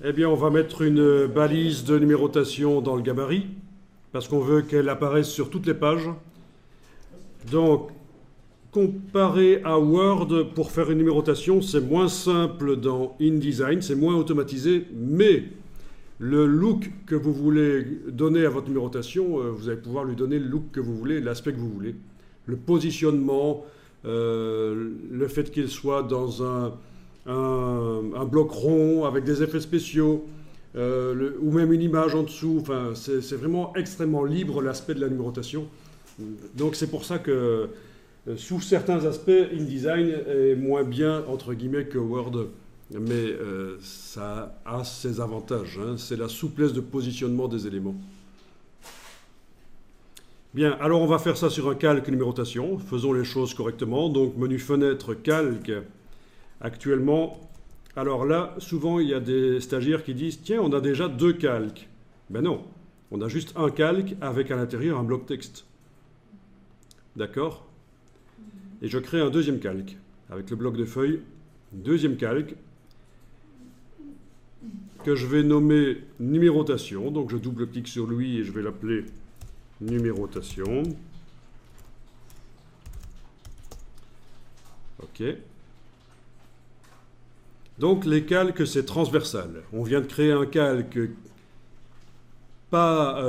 Eh bien, on va mettre une balise de numérotation dans le gabarit, parce qu'on veut qu'elle apparaisse sur toutes les pages. Donc, comparé à Word, pour faire une numérotation, c'est moins simple dans InDesign, c'est moins automatisé, mais le look que vous voulez donner à votre numérotation, vous allez pouvoir lui donner le look que vous voulez, l'aspect que vous voulez. Le positionnement, le fait qu'il soit dans un bloc rond avec des effets spéciaux, ou même une image en dessous. Enfin, c'est vraiment extrêmement libre l'aspect de la numérotation. Donc c'est pour ça que sous certains aspects, InDesign est moins bien entre guillemets que Word, mais ça a ses avantages. Hein. C'est la souplesse de positionnement des éléments. Bien, alors on va faire ça sur un calque numérotation. Faisons les choses correctement. Donc menu fenêtre calque. Actuellement, alors là, souvent il y a des stagiaires qui disent tiens, on a déjà deux calques. Ben non, on a juste un calque avec à l'intérieur un bloc texte. D'accord? Et je crée un deuxième calque avec le bloc de feuilles, deuxième calque que je vais nommer numérotation. Donc je double-clique sur lui et je vais l'appeler numérotation. OK. Donc les calques, c'est transversal. On vient de créer un calque pas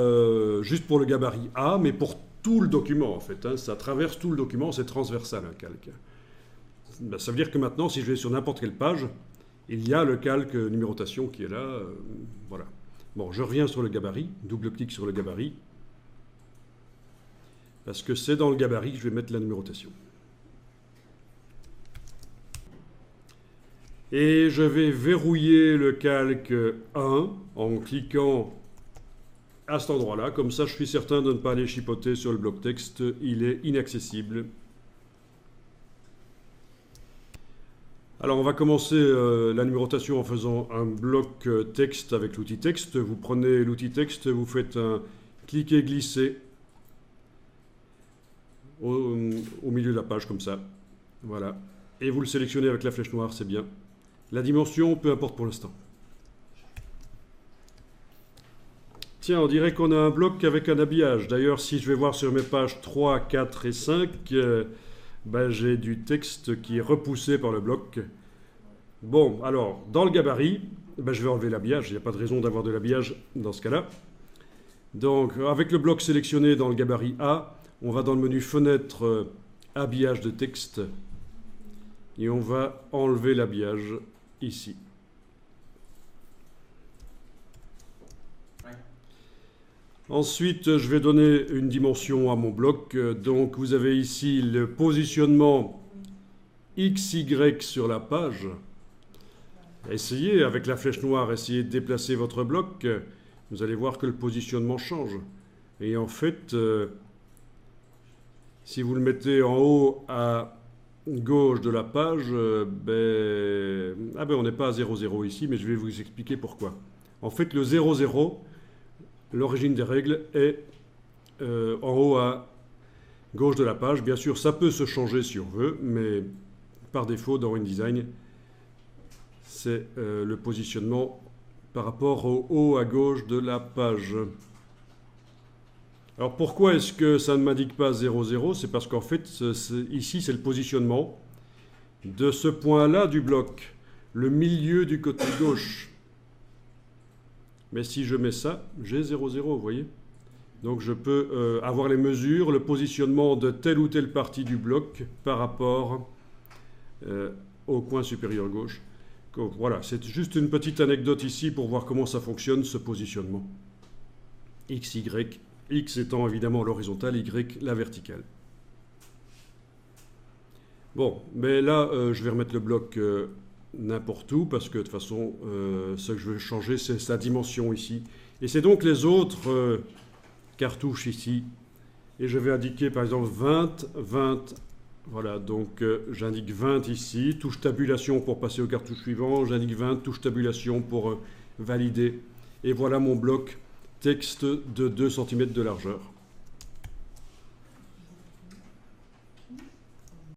juste pour le gabarit A, mais pour tout le document en fait. Hein. Ça traverse tout le document, c'est transversal un calque. Ben, ça veut dire que maintenant, si je vais sur n'importe quelle page, il y a le calque numérotation qui est là. Voilà. Bon, je reviens sur le gabarit, double-clic sur le gabarit, parce que c'est dans le gabarit que je vais mettre la numérotation. Et je vais verrouiller le calque 1 en cliquant à cet endroit-là. Comme ça, je suis certain de ne pas aller chipoter sur le bloc texte. Il est inaccessible. Alors, on va commencer la numérotation en faisant un bloc texte avec l'outil texte. Vous prenez l'outil texte, vous faites un cliquer-glisser au milieu de la page, comme ça. Voilà. Et vous le sélectionnez avec la flèche noire, c'est bien. La dimension, peu importe pour l'instant. Tiens, on dirait qu'on a un bloc avec un habillage. D'ailleurs, si je vais voir sur mes pages 3, 4 et 5, ben, j'ai du texte qui est repoussé par le bloc. Bon, alors, dans le gabarit, ben, je vais enlever l'habillage. Il n'y a pas de raison d'avoir de l'habillage dans ce cas-là. Donc, avec le bloc sélectionné dans le gabarit A, on va dans le menu fenêtre habillage de texte et on va enlever l'habillage ici. Ensuite, je vais donner une dimension à mon bloc. Donc, vous avez ici le positionnement XY sur la page. Essayez, avec la flèche noire, essayez de déplacer votre bloc. Vous allez voir que le positionnement change. Et en fait, si vous le mettez en haut à gauche de la page, on n'est pas à 0,0 ici, mais je vais vous expliquer pourquoi. En fait, le 0,0, l'origine des règles est en haut à gauche de la page. Bien sûr, ça peut se changer si on veut, mais par défaut, dans InDesign, c'est le positionnement par rapport au haut à gauche de la page. Alors pourquoi est-ce que ça ne m'indique pas 0,0? C'est parce qu'en fait, ici, c'est le positionnement de ce point-là du bloc, le milieu du côté gauche. Mais si je mets ça, j'ai 0,0, vous voyez? Donc je peux avoir les mesures, le positionnement de telle ou telle partie du bloc par rapport au coin supérieur gauche. Donc, voilà, c'est juste une petite anecdote ici pour voir comment ça fonctionne, ce positionnement. X, Y, X étant évidemment l'horizontale, Y la verticale. Bon, mais là, je vais remettre le bloc n'importe où, parce que de toute façon, ce que je veux changer, c'est sa dimension ici. Et c'est donc les autres cartouches ici. Et je vais indiquer par exemple 20, 20. Voilà, donc j'indique 20 ici, touche tabulation pour passer au cartouche suivant, j'indique 20, touche tabulation pour valider. Et voilà mon bloc texte de 2 cm de largeur.